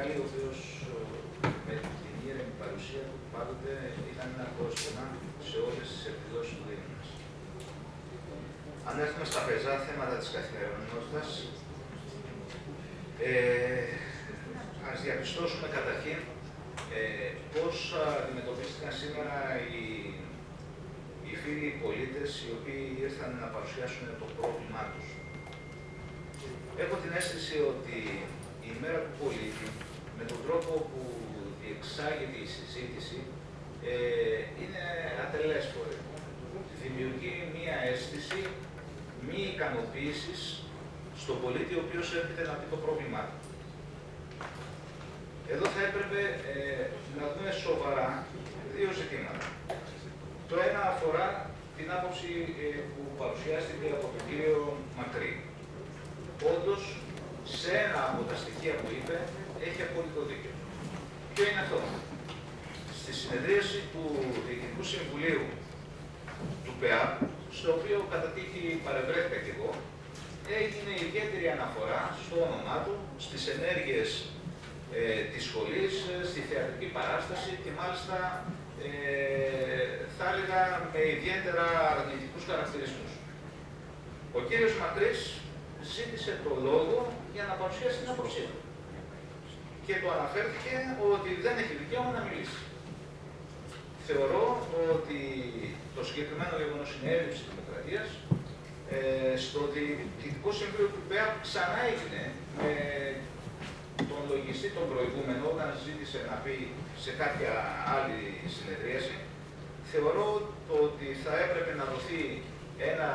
Μιχάλη, ο οποίος με την ήρεμη παρουσία του πάντοτε ήταν ένα απόσπασμα σε όλες τις εκδηλώσεις του Δήμου μας. Αν έρθουμε στα πεζά θέματα της καθημερινότητας, ας διαπιστώσουμε καταρχήν πώς αντιμετωπίστηκαν σήμερα οι φίλοι πολίτες οι οποίοι ήρθαν να παρουσιάσουν το πρόβλημά τους. Έχω την αίσθηση ότι η μέρα του πολίτη, με τον τρόπο που διεξάγεται η συζήτηση, είναι ατελέσφορη. Δημιουργεί μία αίσθηση μη ικανοποίησης στον πολίτη ο οποίος έρχεται να πει το πρόβλημά του. Εδώ θα έπρεπε να δούμε σοβαρά δύο ζητήματα. Το ένα αφορά την άποψη που παρουσιάστηκε από τον κύριο Μακρύ. Όντως, σε ένα από τα στοιχεία που είπε, έχει απόλυτο δίκιο. Ποιο είναι αυτό? Στη συνεδρίαση του Διοικητικού Συμβουλίου του ΠΕΑΠ, στο οποίο κατά τύχη παρευρέθηκα κι εγώ, έγινε ιδιαίτερη αναφορά στο όνομά του, στις ενέργειες της σχολής, στη θεατρική παράσταση και μάλιστα θα έλεγα με ιδιαίτερα αρνητικούς χαρακτηρισμούς. Ο κύριος Μακρύς ζήτησε το λόγο για να παρουσιάσει την άποψή του και το αναφέρθηκε ότι δεν έχει δικαίωμα να μιλήσει. Θεωρώ ότι το συγκεκριμένο γεγονός είναι έλλειψη δημοκρατίας, στο ότι το Διοικητικό Συμβούλιο του ΠΕΑΠ ξανά έγινε με τον λογιστή τον προηγούμενο, όταν ζήτησε να πει σε κάποια άλλη συνεδρίαση. Θεωρώ ότι θα έπρεπε να δοθεί ένα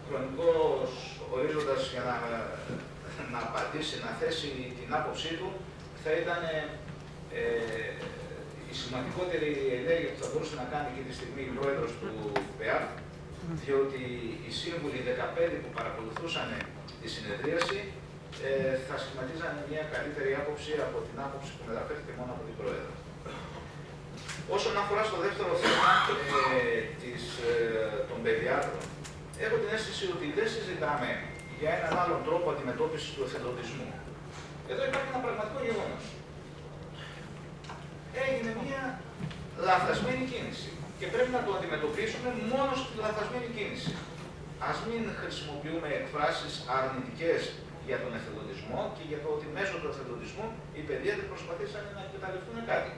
χρονικός ορίζοντας για να απαντήσει, να θέσει την άποψή του, θα ήταν η σημαντικότερη ενέργεια που θα μπορούσε να κάνει εκείνη τη στιγμή η πρόεδρος του ΠΕΑΠ, διότι οι σύμβουλοι 15 που παρακολουθούσαν τη συνεδρίαση θα σχηματίζαν μια καλύτερη άποψη από την άποψη που μεταφέρθηκε μόνο από την πρόεδρο. Όσον αφορά στο δεύτερο θέμα των παιδιάτρων, έχω την αίσθηση ότι δεν συζητάμε για έναν άλλον τρόπο αντιμετώπισης του εθελοντισμού. Εδώ υπάρχει ένα πραγματικό γεγονός. Έγινε μια λαθασμένη κίνηση και πρέπει να το αντιμετωπίσουμε μόνο στη λαθασμένη κίνηση. Ας μην χρησιμοποιούμε εκφράσεις αρνητικές για τον εθελοντισμό και για το ότι μέσω του εθελοντισμού οι παιδίατροι προσπαθήσαν να εκμεταλλευτούν κάτι.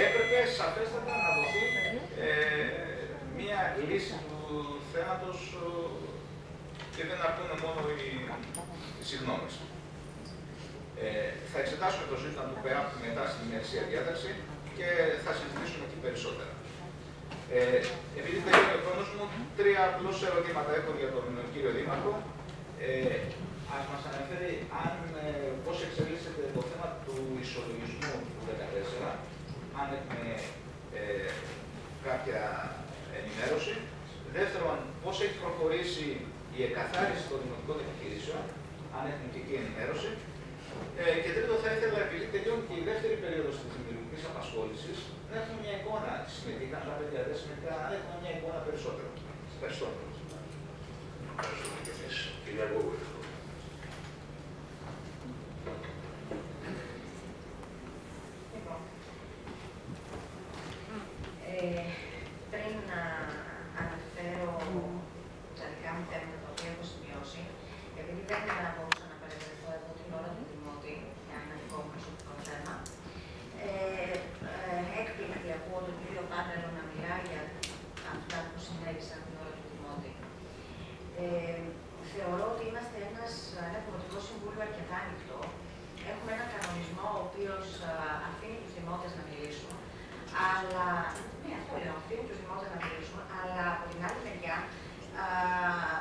Έπρεπε σαφέστατα να δοθεί μια λύση του θέματος και δεν αρκούν μόνο οι συγγνώμες. Θα εξετάσουμε το ζήτημα του ΠΕΑΠ μετά στην ημερησία διάταξη και θα συζητήσουμε εκεί περισσότερα. Επειδή τελειώνει ο χρόνος μου, τρία απλώς ερωτήματα έχω για τον κύριο Δήμαρχο. Ας μας αναφέρει πώς εξελίσσεται το θέμα του ισολογισμού του 2014, αν έχουμε κάποια ενημέρωση. Δεύτερον, πώς έχει προχωρήσει η εκαθάριση των δημοτικών επιχειρήσεων, αν έχουμε και εκεί ενημέρωση. Και τρίτο, θα ήθελα, επειδή τελειώνει και η δεύτερη περίοδος της δημιουργικής απασχόλησης, να έχουμε μια εικόνα, συμμετείχαν τα παιδιά, δεν συμμετείχαν, να έχουμε μια εικόνα περισσότερο. Ευχαριστώ. Ευχαριστούμε και εμείς. Κυρία Γκόγου. Πριν να αναφέρω τα δικά μου θέματα τα οποία έχω σημειώσει, επειδή δεν μπορούσα να παρευρεθώ εδώ την ώρα του Δημότη για ένα δικό μου προσωπικό θέμα, έκπληκτη ακούω τον κύριο Πάνελο να μιλάει για αυτά που συνέβησαν την ώρα του Δημότη. Θεωρώ ότι είμαστε ένα Δημοτικό Συμβούλιο αρκετά ανοιχτό. Έχουμε έναν κανονισμό ο οποίος αφήνει τους δημότες να μιλήσουν. Αλλά, ναι, αυτό λέω, αφήνει τους δημότες να μιλήσουν, αλλά από την άλλη μεριά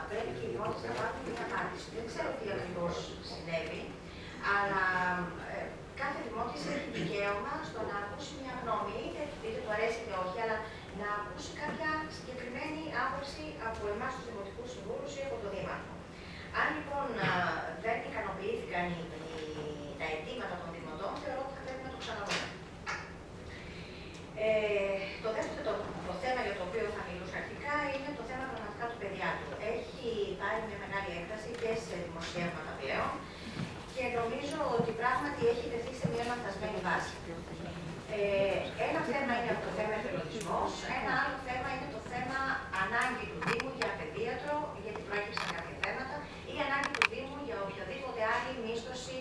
πρέπει και οι δημότες να πάρουν μια απάντηση. Δεν ξέρω τι ακριβώς συνέβη, αλλά κάθε δημότης έχει δικαίωμα στο να ακούσει μια γνώμη, είτε του αρέσει είτε όχι, αλλά να ακούσει κάποια συγκεκριμένη άποψη από εμάς τους Δημοτικούς Συμβούλους ή από το Δήμαρχο. Αν λοιπόν δεν ικανοποιήθηκαν τα αιτήματα των δημοτών, θεωρώ ότι θα πρέπει να το ξαναδούμε. Το δεύτερο το θέμα για το οποίο θα μιλούσα αρχικά είναι το θέμα πραγματικά του παιδιάτρου. Έχει πάρει μια μεγάλη έκταση και σε δημοσιεύματα πλέον και νομίζω ότι Ένα θέμα είναι το θέμα εθελοντισμός, ένα άλλο θέμα είναι το θέμα ανάγκη του Δήμου για παιδίατρο, γιατί προέκυψαν κάποια θέματα, ή ανάγκη του Δήμου για οποιαδήποτε άλλη μίσθωση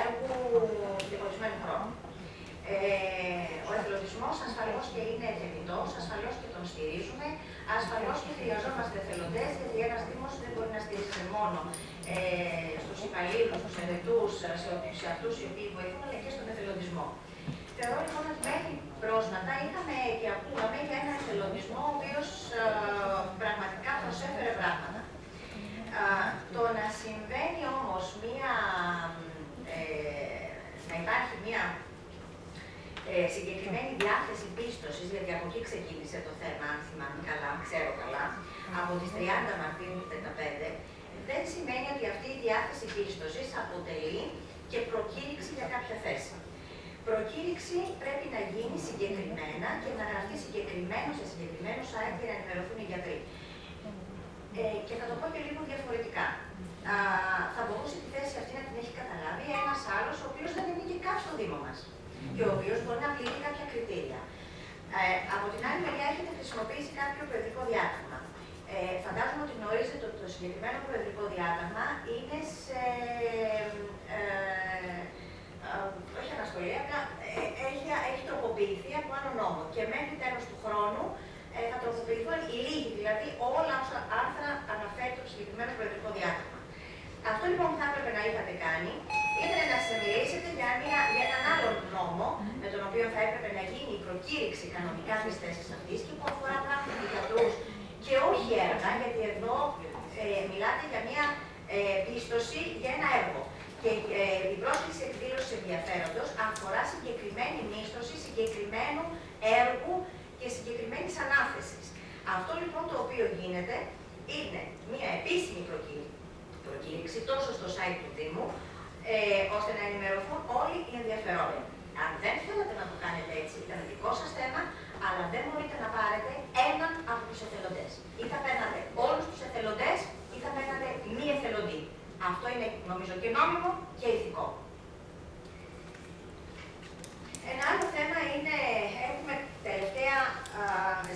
έργου διαχωρισμένου χρόνου. Ο εθελοντισμός ασφαλώς και είναι θεμητός, ασφαλώς και τον στηρίζουμε, ασφαλώς και χρειαζόμαστε εθελοντές, γιατί ένας Δήμος δεν μπορεί να στηρίζεται μόνο στους υπαλλήλους, στους ερετούς, σε αυτούς οι οποίοι βοηθούν, αλλά και στον εθελοντισμό. Θεωρώ λοιπόν ότι μέχρι πρόσφατα είχαμε και ακούγαμε για ένα εθελοντισμό ο οποίος πραγματικά προσέφερε πράγματα. Το να συμβαίνει όμως να υπάρχει μία συγκεκριμένη διάθεση πίστοσης, γιατί από εκεί ξεκίνησε το θέμα, αν θυμάμαι καλά, αν ξέρω καλά, από τις 30 Μαρτίου του 2015, δεν σημαίνει ότι αυτή η διάθεση πίστοσης αποτελεί και προκήρυξη για κάποια θέση. Προκήρυξη πρέπει να γίνει συγκεκριμένα και να γραφτεί συγκεκριμένο σε συγκεκριμένο site για να ενημερωθούν οι γιατροί. Και θα το πω και λίγο διαφορετικά. Θα μπορούσε τη θέση αυτή να την έχει καταλάβει ένας άλλος, ο οποίος δεν ανήκει καν στο Δήμο μας και ο οποίος μπορεί να πληρεί κάποια κριτήρια. Από την άλλη μεριά, έχετε χρησιμοποιήσει κάποιο προεδρικό διάταγμα. Φαντάζομαι ότι γνωρίζετε ότι το συγκεκριμένο προεδρικό διάταγμα είναι σε. Όχι αναστολιακά, έχει τροποποιηθεί από άλλο νόμο και μέχρι τέλος του χρόνου θα τροποποιηθούν οι λίγοι, δηλαδή όλα όσα άρθρα αναφέρει το συγκεκριμένο προεδρικό διάταγμα. Αυτό λοιπόν που θα έπρεπε να είχατε κάνει ήταν να συνομιλήσετε για έναν άλλο νόμο με τον οποίο θα έπρεπε να γίνει η προκήρυξη κανονικά της θέσης αυτής και που αφορά πράγματι γιατρούς και όχι έργα, γιατί εδώ μιλάτε για μια πίστοση για ένα έργο. Και η πρόσκληση εκδήλωσης ενδιαφέροντος αφορά συγκεκριμένη μίσθωση συγκεκριμένου έργου και συγκεκριμένης ανάθεσης. Αυτό λοιπόν το οποίο γίνεται είναι μια επίσημη προκήρυξη τόσο στο site του Δήμου, ώστε να ενημερωθούν όλοι οι ενδιαφερόμενοι. Αν δεν θέλετε να το κάνετε έτσι, ήταν δικό σας θέμα, αλλά δεν μπορείτε να πάρετε έναν από τους εθελοντές. Ή θα παίρνατε όλους τους εθελοντές, ή θα παίρνατε μη εθελοντή. Αυτό είναι νομίζω και νόμιμο και ηθικό. Ένα άλλο θέμα είναι, έχουμε τελευταία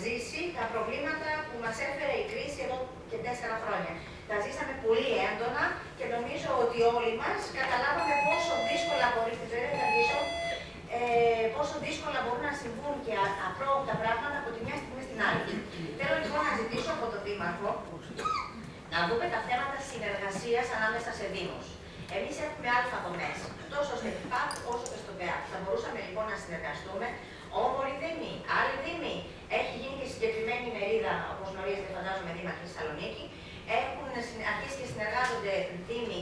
ζήσει τα προβλήματα που μας έφερε η κρίση εδώ και 4 χρόνια. Τα ζήσαμε πολύ έντονα και νομίζω ότι όλοι μας καταλάβαμε πόσο δύσκολα πόσο δύσκολα μπορούν να συμβούν και απρόοπτα πράγματα από τη μια στιγμή στην άλλη. Θέλω λοιπόν να ζητήσω από τον Δήμαρχο να δούμε τα θέματα συνεργασίας ανάμεσα σε Δήμους. Εμείς έχουμε αλφαδομές, τόσο στο ΕΚΠΑΚ όσο και στο ΠΕΑΚ. Θα μπορούσαμε λοιπόν να συνεργαστούμε. Όμοροι Δήμοι, άλλοι Δήμοι. Έχει γίνει και συγκεκριμένη μερίδα, όπως γνωρίζετε, φαντάζομαι, Δήμαρχοι στη Θεσσαλονίκη. Έχουν αρχίσει και συνεργάζονται Δήμοι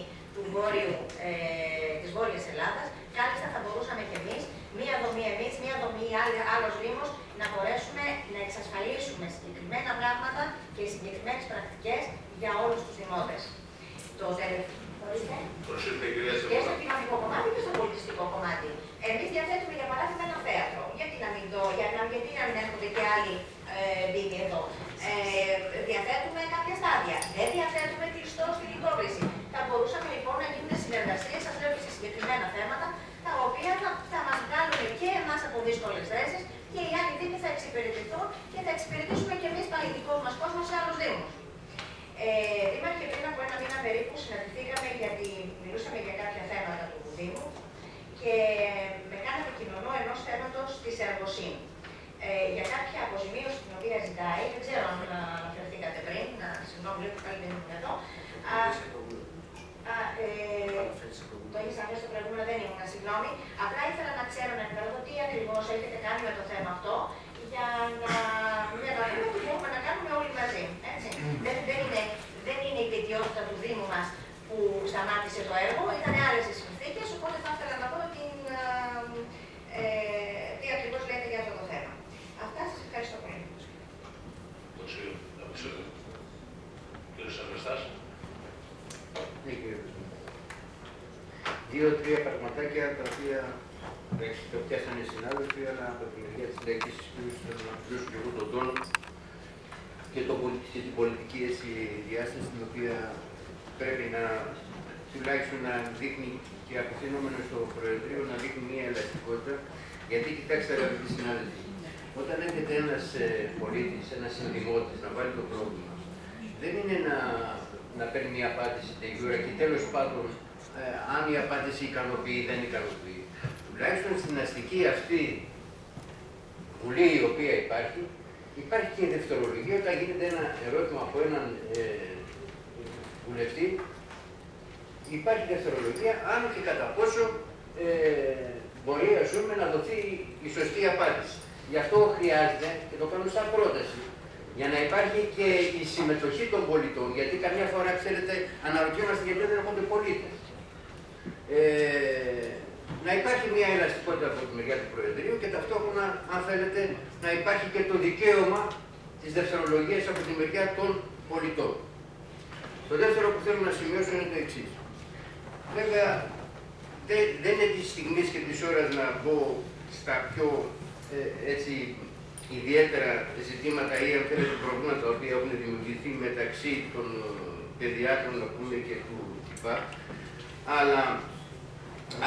της Βόρειας Ελλάδας. Κάλλιστα θα μπορούσαμε κι εμείς, μία δομή εμείς, μία δομή άλλος Δήμος, να μπορέσουμε να εξασφαλίσουμε συγκεκριμένα πράγματα και συγκεκριμένες πρακτικές για όλους τους δημότες. Το και στο κοινωνικό κομμάτι και στο πολιτιστικό κομμάτι. Εμείς διαθέτουμε για παράδειγμα ένα θέατρο. Γιατί να μην έρχονται και άλλοι Δήμοι εδώ. Διαθέτουμε κάποια στάδια. Δεν διαθέτουμε κλειστό στην υπόκριση. Θα μπορούσαμε λοιπόν να γίνουν συνεργασίες, σας λέω και σε συγκεκριμένα θέματα, τα οποία θα μας βγάλουν και εμάς από δύσκολες θέσεις και οι άλλοι Δήμοι θα εξυπηρετηθούν και θα εξυπηρετήσουμε και εμείς πάλι δικό μας κόσμο σε άλλους Δήμους. Δήμαρχε, πριν από 1 μήνα περίπου συναντηθήκαμε γιατί μιλούσαμε για κάποια θέματα του Δήμου και με κάνατε κοινωνό ενός θέματος της εργοσύνη. Για κάποια αποζημίωση την οποία ζητάει, δεν ξέρω αν αναφερθήκατε πριν, συγγνώμη, λέω που πάλι δεν ήμουν εδώ. Το είχες αναφέρει στο προηγούμενο, δεν ήμουν, συγγνώμη. Απλά ήθελα να ξέρω, να ενημερωθώ τι ακριβώς έχετε κάνει με το θέμα αυτό, για να δούμε τι μπορούμε να κάνουμε όλοι μαζί. Έτσι. Δεν είναι η ιδιότητα του Δήμου μας που σταμάτησε το έργο, ήταν άλλες οι συνθήκες, οπότε θα ήθελα να δω τι ακριβώς λέτε για αυτό το θέμα. Αυτά, σας ευχαριστώ πολύ. Κύριος Αρβεστάς. Ναι, κύριε Πρόεδρε. 2-3 πραγματάκια τα οποία το πιάσανε οι συνάδελφοι, αλλά από τη μεριά της Λαϊκής Ισχύωσης θέλω να πληρώσω και εγώ τον τόνο και την πολιτική διάσταση την οποία πρέπει να τουλάχιστον να δείχνει και απευθυνόμενο στο Προεδρείο να δείχνει μια ελαστικότητα. Γιατί κοιτάξτε, αγαπητοί συνάδελφοι, όταν έρχεται ένας πολίτης, ένας συνδημότης να βάλει το πρόβλημα, δεν είναι να παίρνει μια απάντηση τελειώρα και τέλος πάντων αν η απάντηση ικανοποιεί ή δεν ικανοποιεί. Τουλάχιστον στην αστική αυτή βουλή η οποία υπάρχει και η δευτερολογία όταν γίνεται ένα ερώτημα από έναν βουλευτή. Υπάρχει δευτερολογία αν και κατά πόσο μπορεί να δοθεί η σωστή απάντηση. Γι' αυτό χρειάζεται, και το κάνω σαν πρόταση, για να υπάρχει και η συμμετοχή των πολιτών, γιατί καμιά φορά, ξέρετε, αναρωτιόμαστε γιατί δεν έρχονται πολίτες. Να υπάρχει μια ελαστικότητα από τη μεριά του Προεδρείου και ταυτόχρονα, αν θέλετε, να υπάρχει και το δικαίωμα της δευτερολογίας από τη μεριά των πολιτών. Το δεύτερο που θέλω να σημειώσω είναι το εξής. Βέβαια, δεν είναι τη στιγμή και τη ώρα να μπω στα πιο ιδιαίτερα ζητήματα ή αν θέλετε προβλήματα τα οποία έχουν δημιουργηθεί μεταξύ των παιδιάτρων να πούμε και του ΚΙΠΑ, αλλά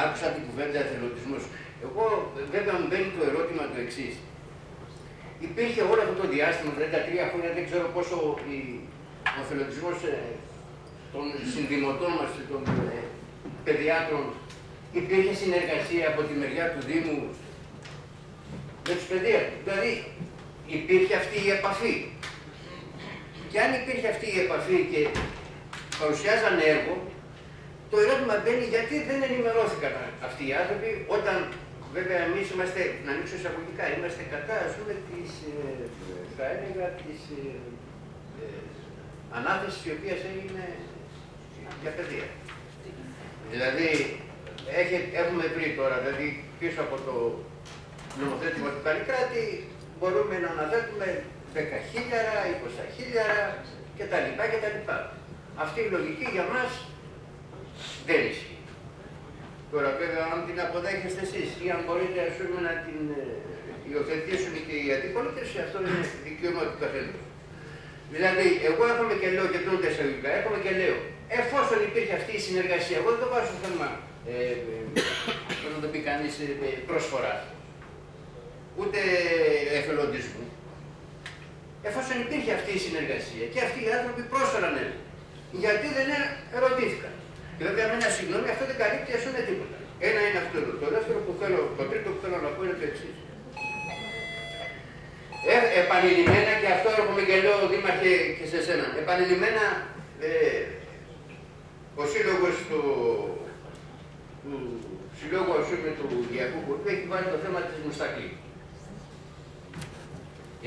άκουσα την κουβέντα εθελοντισμός. Εγώ βέβαια μου μπαίνει το ερώτημα το εξής. Υπήρχε όλο αυτό το διάστημα, δηλαδή τα 3 χρόνια, δεν ξέρω πόσο ο εθελοντισμός των συνδημοτών μας, των παιδιάτρων, υπήρχε συνεργασία από τη μεριά του Δήμου με τους παιδίατρους. Δηλαδή υπήρχε αυτή η επαφή. Και αν υπήρχε αυτή η επαφή και παρουσιάζαν έργο, το ερώτημα μπαίνει γιατί δεν ενημερώθηκαν αυτοί οι άνθρωποι όταν βέβαια εμείς είμαστε, να ανοίξω εισαγωγικά, είμαστε κατά ας πούμε της, θα έλεγα, της ανάθεσης η οποία έγινε για παιδεία. Δηλαδή έχουμε βρει τώρα, δηλαδή πίσω από το νομοθέτημα του Καλλικράτη μπορούμε να αναθέτουμε 10.000, 20.000 κτλ. Αυτή η λογική για μας δεν ισχύει. Τώρα βέβαια αν την αποδέχεστε εσείς ή αν μπορείτε ας πούμε να την υιοθετήσουν και οι αντιπολίτευση, αυτό είναι δικαίωμα του καθενός. Δηλαδή εγώ έρχομαι και λέω και κλείνω τα εισαγωγικά, έρχομαι και λέω εφόσον υπήρχε αυτή η συνεργασία, εγώ δεν το βάζω στο θέμα να το πει κανείς προσφορά, ούτε εθελοντισμού. Εφόσον υπήρχε αυτή η συνεργασία και αυτοί οι άνθρωποι πρόσφεραν έργο, γιατί δεν ερωτήθηκαν. Και βέβαια με ένα συγγνώμη αυτό δεν καλύπτει ας πούμε τίποτα. Ένα είναι αυτό εδώ. Το δεύτερο που θέλω, το τρίτο που θέλω να πω είναι το εξής. Επανειλημμένα, και αυτό έρχομαι και λέω Δήμαρχε και σε εσένα, επανειλημμένα ο σύλλογος του Συλλόγου του Διακού έχει βάλει το θέμα της Μουστακλή.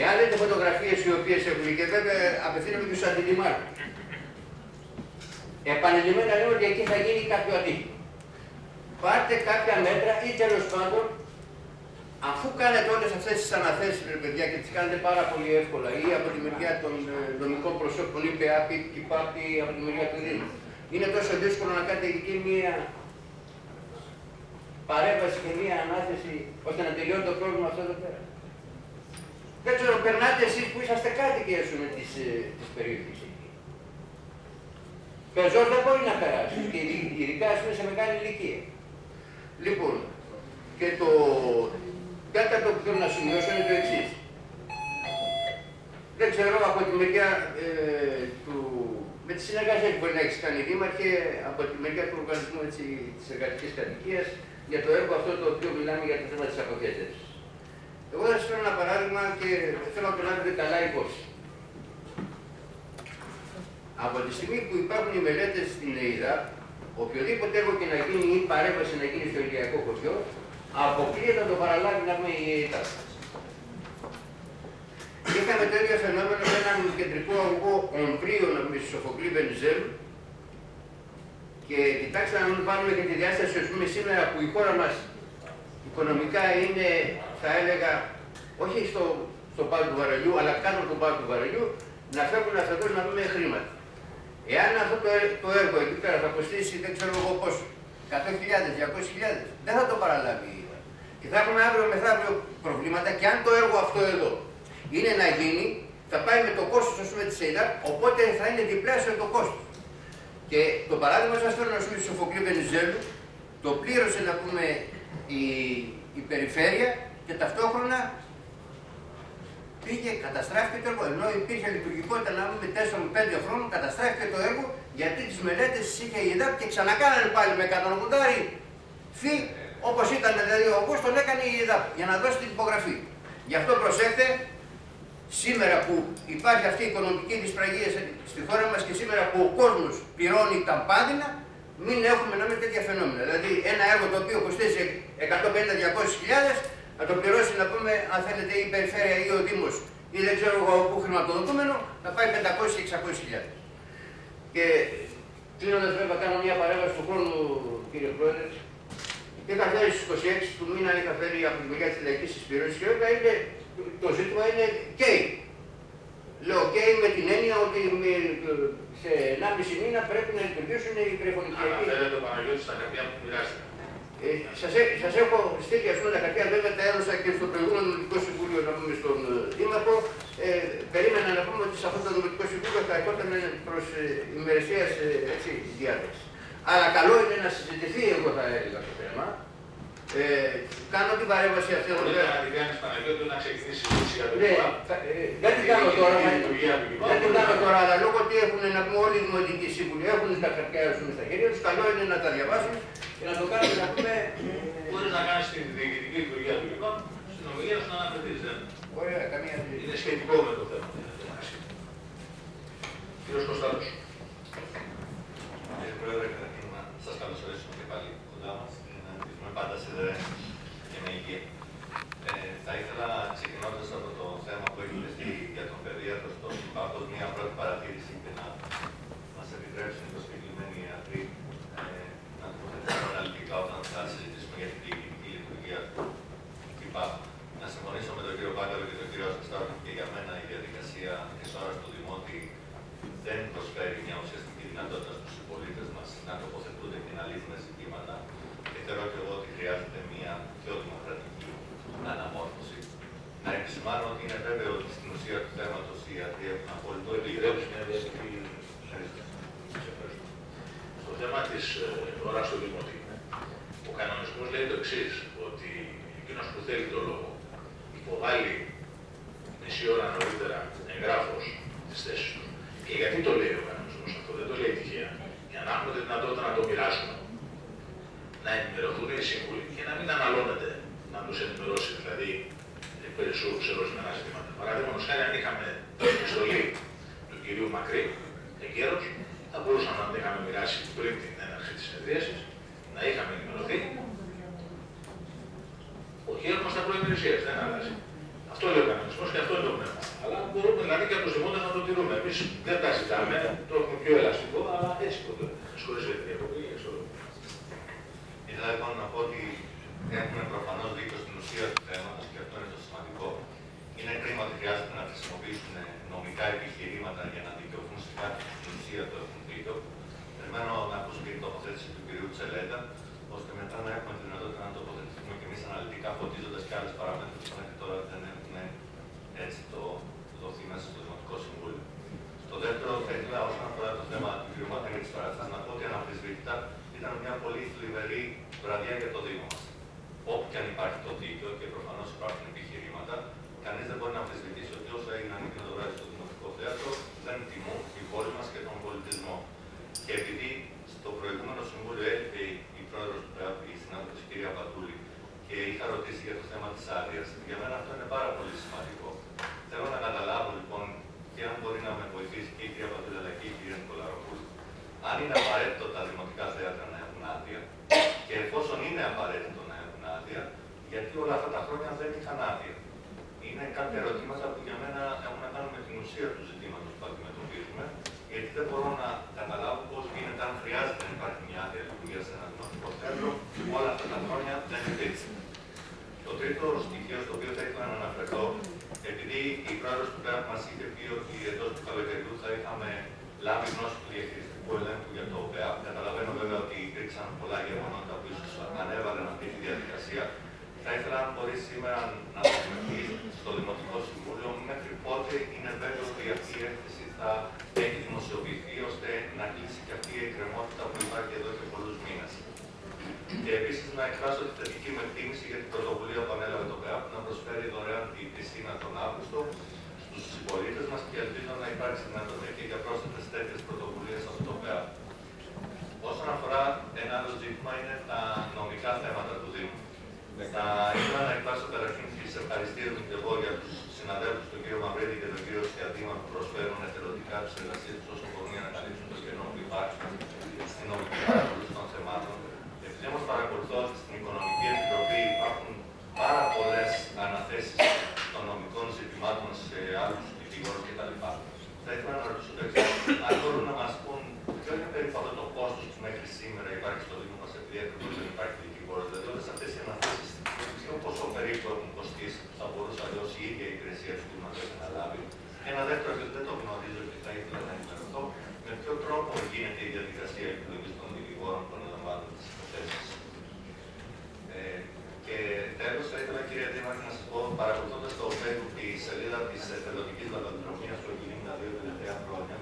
Εάν δείτε φωτογραφίες οι οποίες έχουν και βέβαια απευθύνομαι και στους αντιδημάρχους. Επανειλημμένα λέω ότι εκεί θα γίνει κάποιο αντίκτυπο. Πάρτε κάποια μέτρα ή τέλος πάντων, αφού κάνετε όλες αυτές τις αναθέσεις, παιδιά, και τις κάνετε πάρα πολύ εύκολα ή από τη μεριά των νομικών προσώπων ή ΠΑΠΗ, ΚΙΠΑΠΗ, από τη μεριά του Δήμου, είναι τόσο δύσκολο να κάνετε εκεί μία παρέμβαση και μία ανάθεση ώστε να τελειώνει το πρόβλημα αυτό εδώ πέρα. Δεν ξέρω, περνάτε εσείς που είσαστε κάτοικοι της περιοχής εκεί. Πεζός δεν μπορεί να περάσει, και ειδικά σε μεγάλη ηλικία. Λοιπόν, και το τέταρτο που θέλω να σημειώσω είναι το εξής. Δεν ξέρω από τη μεριά με τη συνεργασία που μπορεί να έχει κάνει η Δήμαρχε, από τη μεριά του οργανισμού της εργατικής κατοικίας, για το έργο αυτό το οποίο μιλάμε για το θέμα της αποχέτευσης. Εγώ θα σας φέρω ένα παράδειγμα και θέλω να το λάβετε καλά υπόψη. Από τη στιγμή που υπάρχουν οι μελέτες στην ΕΙΔΑ, οποιοδήποτε έργο και να γίνει ή παρέμβαση να γίνει στο ηλιακό χωριό, αποκλείεται να το παραλάβει να πούμε η ΕΙΔΑ. Είχαμε το ίδιο φαινόμενο με έναν κεντρικό αγωγό ομπρίο να πούμε στη Σοφοκλή Βενιζέλ. Και κοιτάξτε να μην βάλουμε και τη διάσταση σήμερα που η χώρα μας οικονομικά είναι, θα έλεγα, όχι στο πάτο του βαρελιού, αλλά κάτω από το πάτο του βαρελιού, να φεύγουν αυτές να δούμε χρήματα. Εάν αυτό το έργο εκεί πέρα θα κοστίσει, δεν ξέρω εγώ πόσο, 100.000, 200.000, δεν θα το παραλάβει. Και θα έχουμε αύριο μεθαύριο προβλήματα και αν το έργο αυτό εδώ είναι να γίνει, θα πάει με το κόστος ας πούμε της ΕΙΔΑ, οπότε θα είναι διπλάσιο το κόστος. Και το παράδειγμα σας φέρνω στο Σοφοκλή Βενιζέλου, το πλήρωσε να πούμε η περιφέρεια και ταυτόχρονα πήγε, καταστράφηκε το έργο. Ενώ υπήρχε λειτουργικότητα να πούμε 4-5 χρόνων, καταστράφηκε το έργο γιατί τις μελέτες είχε η ΕΔΑΠ και ξανακάνανε πάλι με 180 φύ, όπως ήταν δηλαδή ο Αυγός, τον έκανε η ΕΔΑΠ για να δώσει την υπογραφή. Γι' αυτό προσέχτε, σήμερα που υπάρχει αυτή η οικονομική δυσπραγία στη χώρα μας και σήμερα που ο κόσμος πληρώνει τα πάνδυνα, μην έχουμε να με τέτοια φαινόμενα. Δηλαδή ένα έργο το οποίο κοστίζει 150-200.000, να το πληρώσει να πούμε, αν θέλετε, η περιφέρεια ή ο Δήμος ή δεν ξέρω εγώ πού χρηματοδοτούμενο, να πάει 500-600.000. Και κλείνοντας, βέβαια, κάνω μια παρέμβαση του χρόνου, κύριε Πρόεδρε. Είχα φέρει στις 26 του μήνα, είχα φέρει από τη δουλειά της Λαϊκής Συσπήρωσης και βέβαια το ζήτημα είναι ΚΕΙ. Λέω ΚΕΙ με την έννοια ότι σε 1,5 μήνα πρέπει να λειτουργήσουν οι κρυφωνικιακοί. Αναφέρετε το Παναγιώτη στα χαρτιά που μοιράστηκαν. Σας έχω στείλει ας πούμε τα χαρτιά, βέβαια τα έδωσα και στο προηγούμενο Δημοτικό Συμβούλιο να πούμε στον Δήμαρχο. Περίμενα να πούμε ότι σε αυτό το Δημοτικό Συμβούλιο θα ερχόταν προς ημερησίας διάταξη. Αλλά καλό είναι να συζητηθεί, εγώ θα έλεγα, το θέμα. Κάνω την παρέμβαση αυτή εδώ πέρα. Να την κάνεις Παναγιώτη να ξεκινήσει η ουσία του. Δεν την κάνω τώρα, αλλά λόγω ότι έχουν να πούμε όλοι οι δημοτικοί σύμβουλοι, έχουν τα χαρτιά στα χέρια τους, καλό είναι να τα διαβάσουν και να το κάνουμε να πούμε. Μπορείς να κάνεις την διοικητική λειτουργία του λοιπόν, στην ομιλία σου να αναφερθείς. Ωραία, καμία. Είναι σχετικό με το θέμα. Κύριος Κωνσταντός. Κύριε Πρόεδρε, καταρχήν να σας καλωσορίσουμε και πάλι κοντά μας και να ευχηθούμε πάντα σε δράση και με υγεία. Θα ήθελα, ξεκινώντας από το θέμα που έχει ληφθεί για τον παιδίατρο στο Συμπάπτος, μια πρώτη παρατήρηση και να μας επιτρέψουν οι προσκεκλημένοι ιατροί να τοποθετηθούμε αναλυτικά όταν θα συζητήσουμε για την διοικητική λειτουργία του Συμπάπτου. Να συμφωνήσω με τον κύριο Πάγκαλο και τον κύριο Ασταστάρχο και για μένα η διαδικασία της ώρας του Δημότη δεν προσφέρει μια ουσιαστική δυνατότητα στους συμπολίτες μας να τοποθετούνται και να λύσουν ζητήματα. Και θεωρώ και εγώ ότι χρειάζεται μια πιο δημοκρατική αναμόρφωση. Να επισημάνω ότι είναι βέβαιο ότι στην ουσία του θέματος οι ιατροί έχουν απόλυτο επιτρέψει μια διαδικασία. Στο θέμα της ώρας του Δημότη, ο κανονισμός λέει το εξής, ότι εκείνος που θέλει το λόγο υποβάλλει μισή ώρα νωρίτερα εγγράφος τις θέσεις του. Και γιατί το λέει ο κανονισμός αυτό, δεν το λέει τυχαία. Για να έχουμε τη δυνατότητα να το μοιράσουμε, να ενημερωθούν οι σύμβουλοι και να μην αναλώνεται να τους ενημερώσει δηλαδή περισσότερους σε ορισμένα ζητήματα. Παραδείγματος χάρη, αν είχαμε την επιστολή του κυρίου Μακρύ, εγκαίρως, θα μπορούσαμε να την είχαμε μοιράσει πριν την έναρξη της συνεδρίασης, να είχαμε ενημερωθεί. Όχι, έχουμε στα προημερησίες, δεν αλλάζει. Αυτό λέει ο κανονισμός και αυτό είναι το πνεύμα. Αλλά μπορούμε δηλαδή και από τους δημότες να το τηρούμε. Εμείς δεν τα ζητάμε, το έχουμε πιο ελαστικό, αλλά έτσι το λέμε. Σχολείς για την διακοπή, ήθελα λοιπόν να πω ότι έχουμε προφανώς δίκιο στην ουσία του θέματος και αυτό είναι το σημαντικό. Είναι κρίμα ότι χρειάζεται να χρησιμοποιήσουν νομικά επιχειρήματα για να δικαιωθούν σε κάτι που στην ουσία το έχουν δίκιο. Περιμένω να ακούσω και την τοποθέτηση του κ. Τσελέτα, ώστε μετά να έχουμε τη δυνατότητα να τοποθετηθούμε και εμείς αναλυτικά, φωτίζοντας και άλλες παράμετρους που μέχρι τώρα δεν έχουν έτσι δοθεί μέσα στο Δημοτικό Συμβούλιο. Στο δεύτερο, θα ήθελα όσον αφορά το θέμα του κ. Ματρίνη της Παραστάσης να πω ότι αναμφισβήτητα ήταν μια πολύ θλιβερή βραδιά για το Δήμο μας. Όπου και αν υπάρχει το δίκαιο και προφανώς υπάρχουν επιχειρήματα, κανείς δεν μπορεί να αμφισβητήσει ότι όσα έγιναν εκείνο το βράδυ στο Δημοτικό Θέατρο δεν τιμούν τη πόλη μας και τον πολιτισμό. Και επειδή στο προηγούμενο Συμβούλιο έλειπε η πρόεδρος του ΠΕΑΠ, η συνάδελφος η κυρία Πατούλη, και είχα ρωτήσει για το θέμα της άδειας, για μένα αυτό είναι πάρα πολύ σημαντικό. Θέλω να καταλάβω λοιπόν και αν μπορεί να με βοηθήσει και η κυρία Πατούλη αλλά και η κυρία Νικολαροπούλου, αν είναι απαραίτητο τα δημοτικά θέατρα να έχουν άδεια και εφόσον είναι απαραίτητο να έχουν άδεια, γιατί όλα αυτά τα χρόνια δεν είχαν άδεια. Είναι κάποια ερωτήματα που για μένα έχουν να κάνουν με την ουσία του ζητήματος που αντιμετωπίζουμε, γιατί δεν μπορώ να καταλάβω πώς γίνεται, αν χρειάζεται να υπάρχει μια άδεια λειτουργία σε ένα δημοτικό θέατρο, που όλα αυτά τα χρόνια δεν υπήρξε. Το τρίτο στοιχείο στο οποίο θα ήθελα να αναφερθώ, επειδή η πρόεδρος του ΠΕΑΠ μας είχε πει ότι εντός του καλοκαιριού θα είχαμε λάβει γνώση του διαχειριστικού ελέγχου για το ΠΕΑΠ. Καταλαβαίνω βέβαια ότι υπήρξαν πολλά γεγονότα που ίσως ανέβαλαν αυτή τη διαδικασία. Θα ήθελα αν μπορεί σήμερα να δεσμευτεί στο Δημοτικό Συμβούλιο μέχρι πότε είναι βέβαιο ότι αυτή η έκθεση θα έχει δημοσιοποιηθεί δημοσιοποιηθεί ώστε να κλείσει και αυτή η εκκρεμότητα που υπάρχει εδώ και πολλούς μήνες. Και επίσης να εκφράσω τη θετική μου εκτίμηση για την πρωτοβουλία που ανέλαβε το ΠΕΑΠ να προσφέρει δωρεάν τη πισίνα τον Αύγουστο στους συμπολίτες μας και ελπίζω να υπάρξει δυνατότητα και για πρόσθετες τέτοιες πρωτοβουλίες από το ΠΕΑΠ. Όσον αφορά ένα άλλο ζήτημα είναι τα νομικά θέματα του Δήμου. Θα ήθελα να εκφράσω καταρχήν τις ευχαριστίες μου και εγώ για τους συναδέλφους, τον κύριο Μαυρίδη και τον κύριο Σκιαδήμα, που προσφέρουν εθελοντικά τις εργασίες τους όσο μπορούν για να καλύψουν το κενό που υπάρχει στην νομική παρακολούθηση των θεμάτων. Επειδή όμως παρακολουθώ ότι στην Οικονομική Επιτροπή υπάρχουν πάρα πολλές αναθέσεις των νομικών ζητημάτων σε άλλους δικηγόρους κτλ. Θα ήθελα να ρωτήσω το εξής. Αν μπορούν να μας πούν ποιο είναι περίπου αυτό το κόστος που μέχρι σήμερα υπάρχει στο Δήμο μας, επειδή ακριβώς δεν υπάρχει δικηγόρος. Δηλαδή, όλες αυτές οι αναθέσεις, ποιο ποσό περίπου έχουν κοστίσει, που θα μπορούσε αλλιώς η ίδια η υπηρεσία του Δήμου να το έχει αναλάβει. Ένα δεύτερο, γιατί δεν το γνωρίζω και θα ήθελα να ενημερωθώ, με ποιο τρόπο γίνεται η διαδικασία επιλογής των δικηγόρων που αναλαμβάνουν τις υποθέσεις. Και τέλος, θα ήθελα, κύριε Δήμαρχε, να σας πω, παρακολουθώντας το Facebook τη σελίδα της εθελοντικής λογοτεχνίας που έχει γίνει τα 2 τελευταία χρόνια,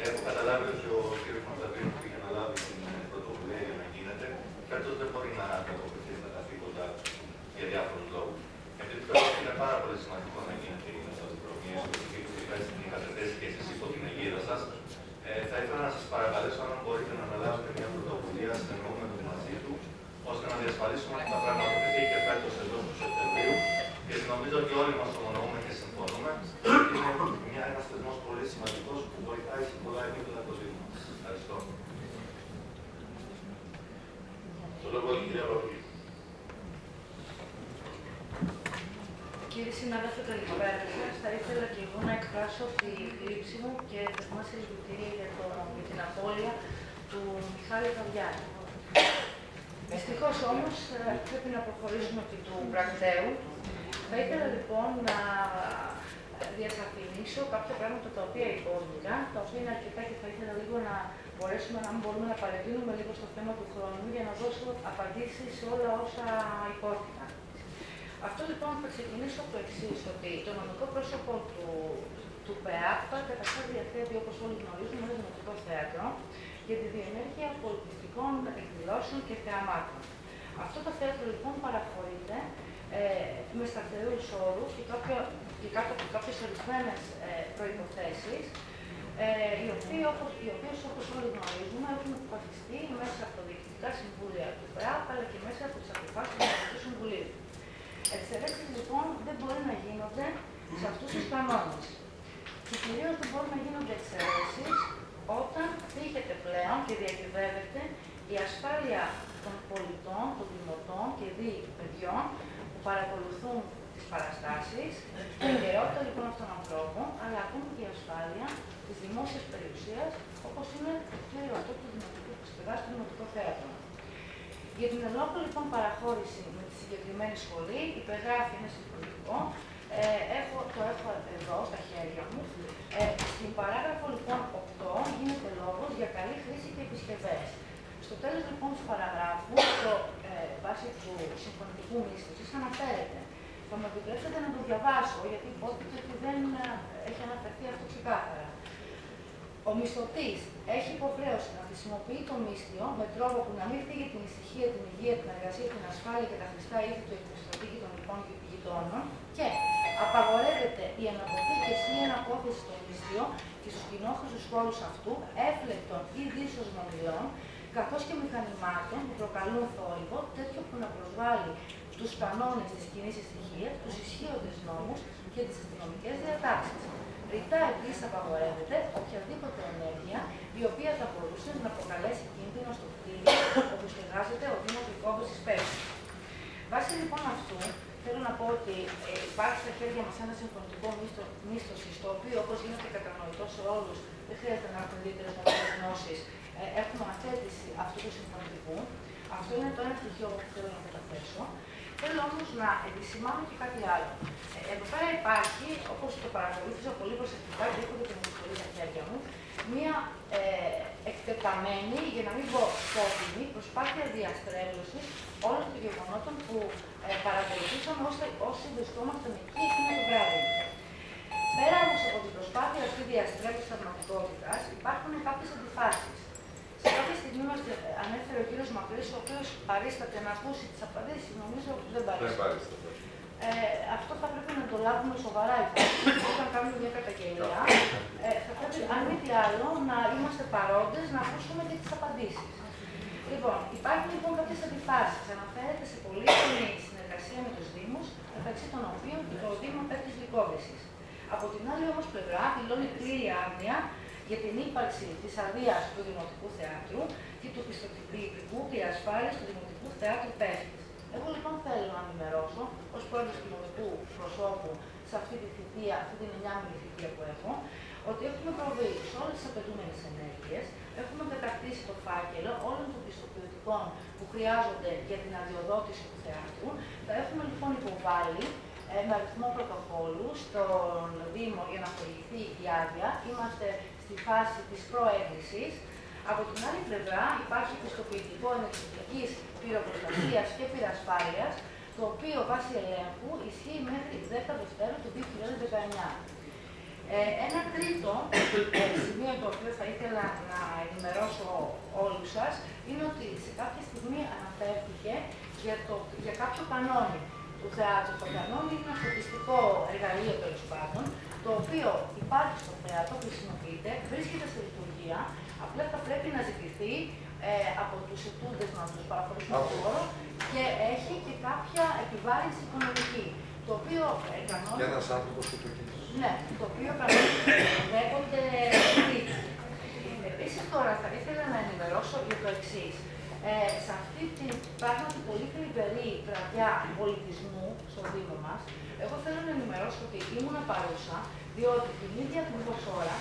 έχω καταλάβει ότι ο κ. Μαρταβίνου που είχε αναλάβει την πρωτοβουλία για να γίνεται, φέτος δεν μπορεί να ανταποκριθεί στα καθήκοντα για διάφορους λόγους. Επειδή θεωρώ ότι είναι πάρα πολύ σημαντικό να γίνεται η λογοτεχνία που είχατε θέσει και εσείς υπό την αιγίδα σας, θα ήθελα να σας παρακαλέσω αν μπορείτε να αναλάβετε μια πρωτοβουλία συνεννοούμενη μαζί του, ώστε να διασφαλίσουμε ότι θα πραγματοποιηθεί και φέτος εντός του Σεπτεμβρίου, γιατί νομίζω ότι όλοι μας ομονοούμε και συμφωνούμε ότι είναι ένας θεσμός πολύ σημαντικός που βοηθάει σε πολλά επίπεδα το Δήμο μας. Ευχαριστώ. Το λόγο έχει η κυρία Παπούλη. Κύριε συνάδελφε, καλησπέρα σας. Θα ήθελα και εγώ να εκφράσω τη θλίψη μου και θερμά συλληπιτήρια για την απώλεια του Μιχάλη Καβιάκη. Δυστυχώς όμως πρέπει να προχωρήσουμε επί του πρακτέου. Θα ήθελα λοιπόν να διασαφηνίσω κάποια πράγματα τα οποία υπόθηκαν, τα οποία είναι αρκετά και θα ήθελα λίγο να μπορέσουμε να μπορούμε να παρεμβαίνουμε λίγο στο θέμα του χρόνου για να δώσω απαντήσεις σε όλα όσα υπόθηκαν. Αυτό λοιπόν θα ξεκινήσω από το εξής, ότι το νομικό πρόσωπο του ΠΕΑΠ καταρχάς διαθέτει, όπως όλοι γνωρίζουμε, ένα δημοτικό θέατρο για τη διενέργεια πολιτιστικών εκδηλώσεων και θεαμάτων. Αυτό το θέατρο λοιπόν παραχωρείται με σταθερούς όρους και κάτω από κάποιες ορισμένες προϋποθέσεις, οι οποίες όπως όλοι γνωρίζουμε έχουν αποφασιστεί μέσα από τα διοικητικά συμβούλια του ΠΕΑΠ αλλά και μέσα από τις αποφάσεις του Δημοτικού Συμβουλίου. Εξαιρέσεις λοιπόν δεν μπορεί να γίνονται σε αυτούς τους κανόνες. Και κυρίως δεν μπορούν να γίνονται εξαιρέσεις όταν θίγεται πλέον και διακυβεύεται η ασφάλεια των πολιτών, των δημοτών και δι παιδιών που παρακολουθούν τις παραστάσεις, την ιδιαιτερότητα λοιπόν αυτών των ανθρώπων, αλλά ακόμη και η ασφάλεια της δημόσιας περιουσίας, όπως είναι το ιδιωτικό του δημοτικού που σπουδάζει στο Δημοτικό Θέατρο. Για την ελόγω λοιπόν παραχώρηση με τη συγκεκριμένη σχολή υπεγράφει ένα συμφωνητικό. Το έχω εδώ στα χέρια μου. Στην παράγραφο λοιπόν 8 γίνεται λόγος για καλή χρήση και επισκευές. Στο τέλος λοιπόν του παραγράφου, βάσει του συμφωνητικού μίσθωσης, αναφέρεται. Θα μου επιτρέψετε να το διαβάσω, γιατί υπόθηκε ότι δεν έχει αναφερθεί αυτό ξεκάθαρα. Ο μισθωτής έχει υποχρέωση να χρησιμοποιεί το μίσθιο με τρόπο που να μην φύγει την ησυχία, την υγεία, την εργασία, την ασφάλεια και τα χρηστά είδη του εκμισθωτή και των λοιπόν γειτόνων και απαγορεύεται η αναποθήκευση ή αναπόθεση των μισθείων και στους κοινόχρηστους χώρους αυτού έφλεκτων ή δύσσωσμων υλών, καθώς και μηχανημάτων που προκαλούν θόρυβο, τέτοιο που να προσβάλλει τους κανόνες της κοινής ησυχίας, τους ισχύοντες νόμους και τις αστυνομικές διατάξεις. Ρητά επίσης απαγορεύεται οποιαδήποτε ενέργεια η οποία θα μπορούσε να προκαλέσει κίνδυνο στο κτίριο όπου στεγάζεται ο Δήμος Λυκόβος της Πέμπτης. Βάσει λοιπόν αυτού, θέλω να πω ότι υπάρχει στα χέρια μας ένα συμφωνητικό μίσθωση, το οποίο όπως γίνεται κατανοητό σε όλους, δεν χρειάζεται να έχουμε ιδιαίτερες νομικές γνώσεις, έχουμε αναθέτηση αυτού του συμφωνητικού. Αυτό είναι το ένα στοιχείο που θέλω να καταθέσω. Θέλω όμως να επισημάνω και κάτι άλλο. Εδώ πέρα υπάρχει, όπως το παρακολούθησα πολύ προσεκτικά και έχω και την ιστορία στα χέρια μου, μία εκτεταμένη, για να μην πω σκόπιμη, προσπάθεια διαστρέβλωσης όλων των γεγονότων που παρακολουθήσαμε όσοι βρισκόμασταν εκεί εκείνο το βράδυ. Πέρα όμως από την προσπάθεια αυτή διαστρέψης πραγματικότητας, υπάρχουν κάποιες αντιφάσεις. Σε κάποια στιγμή μας ανέφερε ο κύριος Μακρύς, ο οποίος παρίσταται να ακούσει τις απαντήσεις, νομίζω δεν παρίσταται. Αυτό θα πρέπει να το λάβουμε σοβαρά υπόψη. Όταν κάνουμε μια καταγγελία, θα πρέπει, αν μη τι άλλο, να είμαστε παρόντες, να ακούσουμε και τις απαντήσεις. Λοιπόν, υπάρχουν λοιπόν κάποιες αντιφάσεις. Αναφέρεται σε πολύ στενή συνεργασία με τους Δήμους, μεταξύ των οποίων και το Δήμο Πέτρης Λυκόβησης. Από την άλλη όμως πλευρά, δηλώνει πλήρη άγνοια για την ύπαρξη της αδείας του Δημοτικού Θεάτρου και του πιστοποιητικού και ασφάλειας του Δημοτικού Θεάτρου Πέφτης. Εγώ λοιπόν θέλω να ενημερώσω ως πρόεδρος του Δημοτικού Προσώπου σε αυτή τη θητεία, αυτή την 9η θητεία που έχω, ότι έχουμε προβεί σε όλες τις απαιτούμενες ενέργειες, έχουμε καταρτήσει το φάκελο όλων των πιστοποιητικών που χρειάζονται για την αδειοδότηση του θεάτρου. Τα έχουμε λοιπόν υποβάλει με αριθμό πρωτοκόλλου στον Δήμο για να χορηγηθεί η άδεια. Είμαστε στη φάση της προέγκρισης. Από την άλλη πλευρά υπάρχει πιστοποιητικό ενεργητικής πυροπροστασίας και πυρασφάλειας, το οποίο βάσει ελέγχου ισχύει μέχρι 10 Δευτέρου του 2019. Ένα τρίτο σημείο το οποίο θα ήθελα να ενημερώσω όλους σας είναι ότι σε κάποια στιγμή αναφέρθηκε για κάποιο κανόνι του θεάτρου. Το κανόνι είναι ένα στατιστικό εργαλείο τέλος πάντων, το οποίο υπάρχει στο θέατρο, χρησιμοποιείται, βρίσκεται σε λειτουργία, απλά θα πρέπει να ζητηθεί από τους ετούντες να τους παραχωρήσουν το χώρο και έχει και κάποια επιβάρυνση οικονομική. Το οποίο κανόνι. Για ένας άνθρωπος που το κινήσει. Ναι, το οποίο κανονικά δέχονται κριτική. Επίσης τώρα θα ήθελα να ενημερώσω για το εξής. Σε αυτή την πράγματι πολύ θλιβερή βραδιά πολιτισμού στο Δήμο μας, εγώ θέλω να ενημερώσω ότι ήμουν παρούσα, διότι την ίδια ακριβώς ώρα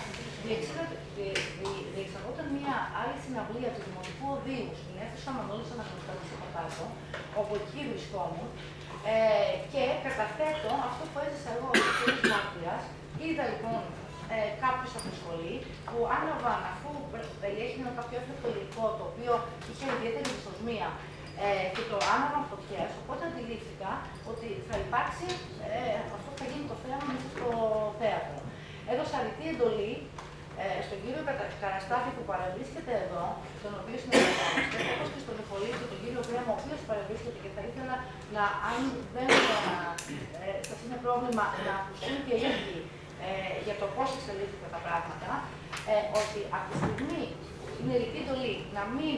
διεξαγόταν μια άλλη συναυλία του Δημοτικού Οδείου στην αίθουσα Μανώλης Αναγνωστάτης από κάτω, όπου εκεί βρισκόμουν, και καταθέτω αυτό που έζησα εγώ ως κύριος Μάρτυρας. Είδα λοιπόν κάποιους από τη σχολή που άναβαν, αφού περιέχει ένα κάποιο έφλεκτο υλικό το οποίο είχε ιδιαίτερη δυσοσμία και το άναβαν φωτιές, οπότε αντιλήφθηκα ότι θα υπάρξει, αυτό θα γίνει το θέαμα μέσα στο θέατρο. Έδωσα ρητή εντολή στον κύριο Καραστάφη που παρευρίσκεται εδώ, τον οποίο συνεργαζόμαστε, όπως και στον Ιφολίτη, τον κύριο Βρέμο, ο οποίος παρευρίσκεται και θα ήθελα να, αν δεν σας είναι πρόβλημα, να ακουστούν και οι ίδιοι για το πώς εξελίχθηκαν τα πράγματα, ότι από τη στιγμή είναι ρητή εντολή να μην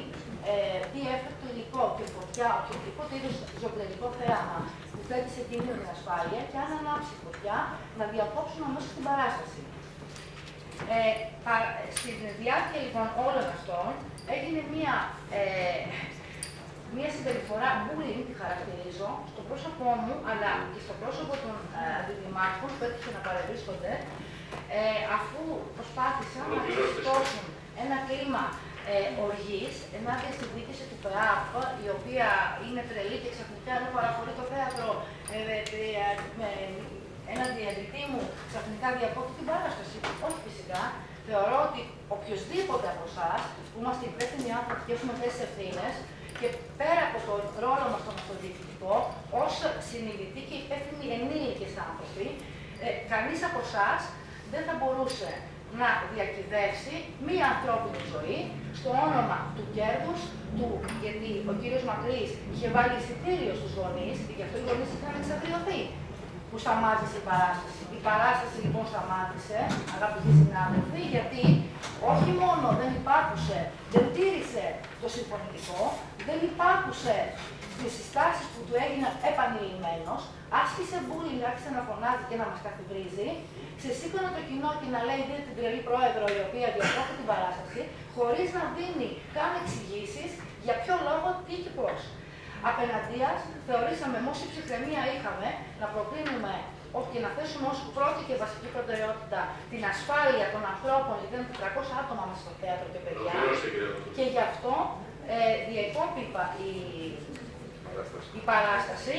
δει έφεκτο υλικό και φωτιά, οποιοδήποτε είδος ζωοπλαιρικό θέαμα που θέτει σε κίνδυνο την ασφάλεια και αν ανάψει φωτιά, να διακόψουν αμέσως την παράσταση. Στην διάρκεια λοιπόν όλων αυτών έγινε μια συμπεριφορά bullying, τη χαρακτηρίζω, στο πρόσωπό μου αλλά και στο πρόσωπο των αντιδημάρχων που έτυχε να παρευρίσκονται, αφού προσπάθησαν να ξεσηκώσουν ένα κλίμα οργής ενάντια στη διοίκηση του ΠΕΑΠ, η οποία είναι τρελή και ξαφνικά δεν παραχωρεί το θέατρο έναν διαιτητή μου ξαφνικά διακόπτει την παράσταση. Όχι φυσικά. Θεωρώ ότι οποιοδήποτε από εσάς που είμαστε υπεύθυνοι άνθρωποι και έχουμε θέσεις ευθύνες και πέρα από τον ρόλο μας στον αυτοδιοικητικό, ως συνειδητοί και υπεύθυνοι ενήλικες άνθρωποι, κανείς από εσάς δεν θα μπορούσε να διακυβεύσει μία ανθρώπινη ζωή στο όνομα του κέρδους του, γιατί ο κύριος Μακρύς είχε βάλει εισιτήριο στους γονείς και γι' αυτό οι γονείς είχαν εξαγριωθεί που σταμάτησε η παράσταση. Η παράσταση λοιπόν σταμάτησε, αγαπητοί συνάδελφοι, γιατί όχι μόνο δεν τήρησε το συμφωνητικό, δεν υπάκουσε στις συστάσεις που του έγιναν επανειλημμένος, άσκησε bullying, άρχισε να φωνάζει και να μας καθυβρίζει, ξεσήκωνε το κοινό και να λέει δείτε την τρελή πρόεδρο η οποία διακόπτει την παράσταση, χωρίς να δίνει καν εξηγήσεις για ποιο λόγο, τι και πώς. Απέναντίας, θεωρήσαμε με όση ψυχραιμία είχαμε να προκρίνουμε και να θέσουμε ως πρώτη και βασική προτεραιότητα την ασφάλεια των ανθρώπων, γιατί ήταν 400 άτομα μέσα στο θέατρο και παιδιά. Και γι' αυτό διεκόπη η παράσταση.